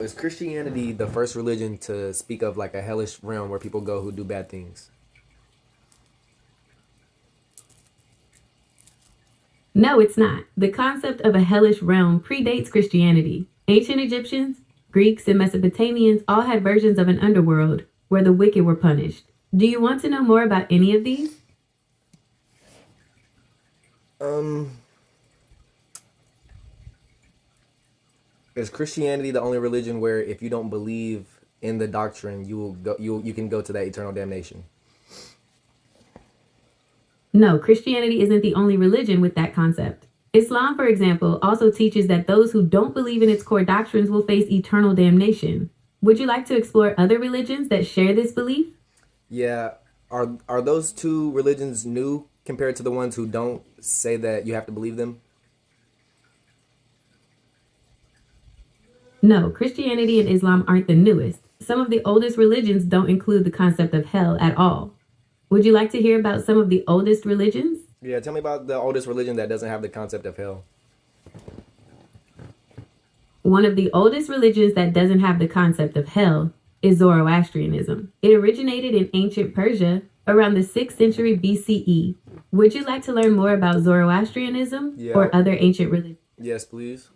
Is Christianity the first religion to speak of like a hellish realm where people go who do bad things? No, it's not. The concept of a hellish realm predates Christianity. Ancient Egyptians, Greeks, and Mesopotamians all had versions of an underworld where the wicked were punished. Do you want to know more about any of these? Um, is Christianity the only religion where if you don't believe in the doctrine, you can go to that eternal damnation? No, Christianity isn't the only religion with that concept. Islam, for example, also teaches that those who don't believe in its core doctrines will face eternal damnation. Would you like to explore other religions that share this belief? Yeah, are those two religions new compared to the ones who don't say that you have to believe them? No, Christianity and Islam aren't the newest. Some of the oldest religions don't include the concept of hell at all. Would you like to hear about some of the oldest religions? Yeah, tell me about the oldest religion that doesn't have the concept of hell. One of the oldest religions that doesn't have the concept of hell is Zoroastrianism. It originated in ancient Persia around the 6th century BCE. Would you like to learn more about Zoroastrianism Yeah, or other ancient religions? yes, please.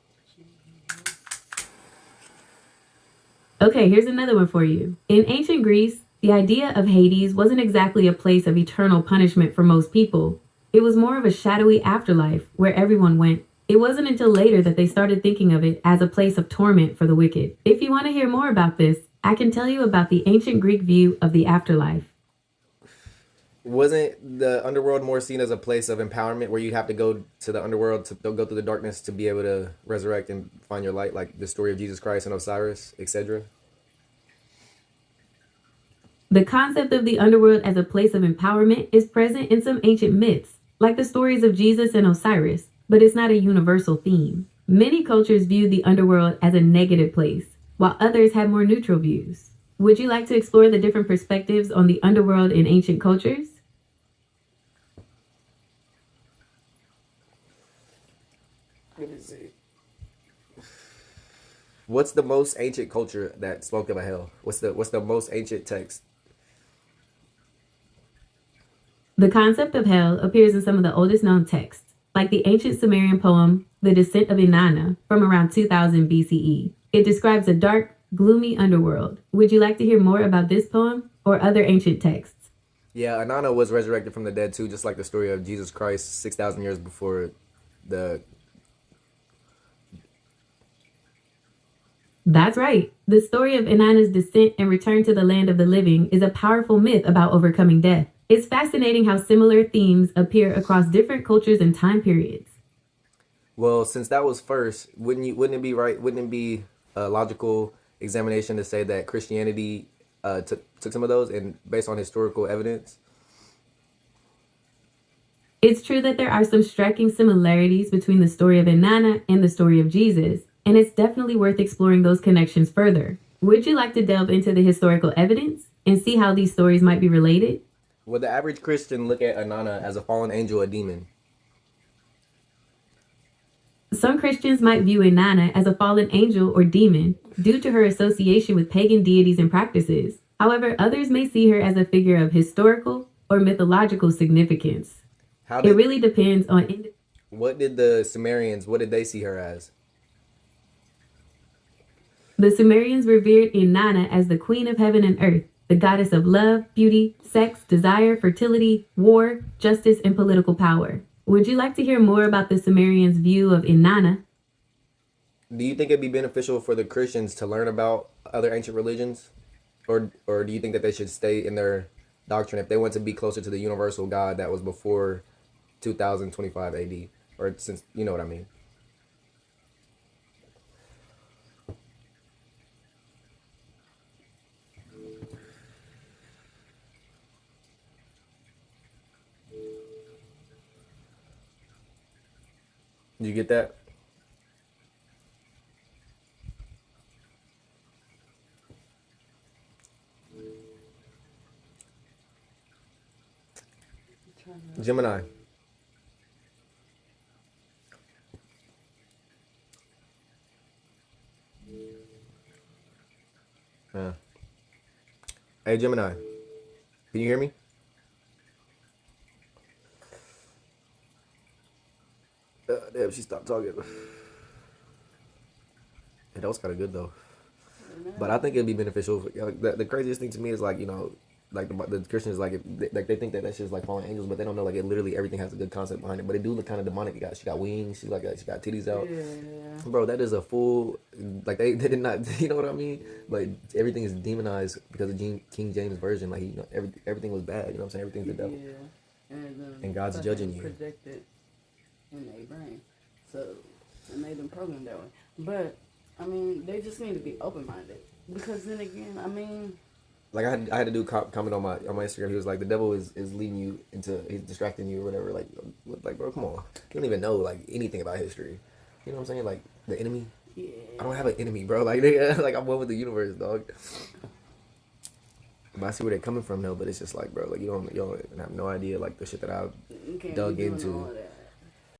Okay, here's another one for you. In ancient Greece, the idea of Hades wasn't exactly a place of eternal punishment for most people. It was more of a shadowy afterlife where everyone went. It wasn't until later that they started thinking of it as a place of torment for the wicked. If you want to hear more about this, I can tell you about the ancient Greek view of the afterlife. Wasn't the underworld more seen as a place of empowerment where you'd have to go to the underworld to go through the darkness to be able to resurrect and find your light, like the story of Jesus Christ and Osiris, etc.? The concept of the underworld as a place of empowerment is present in some ancient myths, like the stories of Jesus and Osiris, but it's not a universal theme. Many cultures view the underworld as a negative place, while others have more neutral views. Would you like to explore the different perspectives on the underworld in ancient cultures? Let me see. What's the most ancient culture that spoke of a hell? What's the most ancient text? The concept of hell appears in some of the oldest known texts, like the ancient Sumerian poem, The Descent of Inanna, from around 2000 BCE. It describes a dark, gloomy underworld. Would you like to hear more about this poem or other ancient texts? Yeah, Anana was resurrected from the dead too, just like the story of Jesus Christ 6,000 years before the. That's right. The story of Inanna's descent and return to the land of the living is a powerful myth about overcoming death. It's fascinating how similar themes appear across different cultures and time periods. Well, since that was first, wouldn't it be right? Wouldn't it be a logical examination to say that Christianity took some of those and based on historical evidence? It's true that there are some striking similarities between the story of Inanna and the story of Jesus, and it's definitely worth exploring those connections further. Would you like to delve into the historical evidence and see how these stories might be related? Would the average Christian look at Anana as a fallen angel, a demon? Some Christians might view Inanna as a fallen angel or demon due to her association with pagan deities and practices. However, others may see her as a figure of historical or mythological significance. How It did really depends on. what did the Sumerians? What did they see her as? The Sumerians revered Inanna as the queen of heaven and earth, the goddess of love, beauty, sex, desire, fertility, war, justice, and political power. Would you like to hear more about the Sumerians' view of Inanna? Do you think it'd be beneficial for the Christians to learn about other ancient religions, or do you think that they should stay in their doctrine if they want to be closer to the universal God that was before 2025 AD, or since you know what I mean? You get that? Gemini. Yeah. Hey, Gemini, can you hear me? Damn, she stopped talking. Yeah, that was kind of good though. But I think it'd be beneficial. Like, the craziest thing to me is like, you know, like the Christians like they think that that's just like fallen angels, but they don't know like it literally everything has a good concept behind it. But it do look kind of demonic. She got wings. She got titties out. Yeah. Bro, that is a full like they did not. You know what I mean? Like everything is demonized because of King James version. Like you know everything was bad. You know what I'm saying? Everything's the devil. Yeah. And God's fucking judging you. Projected in their brain. So, it made them programmed that way. But, I mean, they just need to be open-minded. Because then again, I mean... Like I had to do comment on my Instagram. He was like, the devil is leading you into, he's distracting you or whatever. Like bro, come on. You don't even know like anything about history. You know what I'm saying? Like the enemy. Yeah. I don't have an enemy, bro. Like they, like I'm one with the universe, dog. But I see where they're coming from though. But it's just like, bro, like you don't have no idea like the shit that I've You can't dug be doing into. all that.